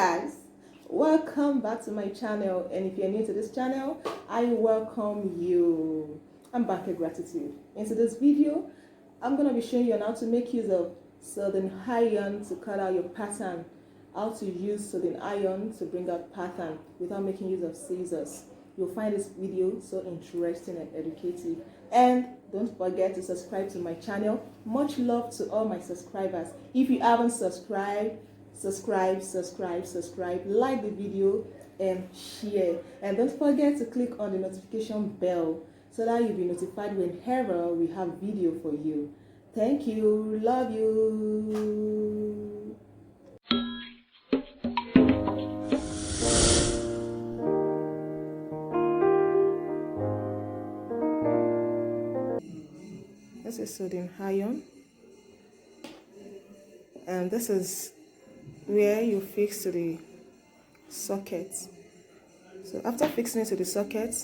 guys, welcome back to my channel, and if you're new to this channel, I welcome you. I'm back at gratitude. In today's video, I'm going to be showing you on how to make use of soldering iron to cut out your pattern, how to use soldering iron to bring out pattern without making use of scissors. You'll find this video so interesting and educative. And don't forget to subscribe to my channel. Much love to all my subscribers. If you haven't subscribed, subscribe, like the video and share. And don't forget to click on the notification bell so that you'll be notified whenever we have video for you. Thank you. Love you. This is soldering iron, and this is where you fix to the socket. So after fixing it to the socket,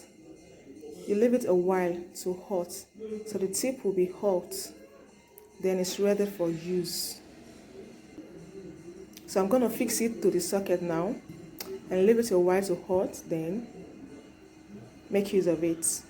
you leave it a while to hot, so the tip will be hot, then it's ready for use. So I'm going to fix it to the socket now and leave it a while to hot, then make use of it.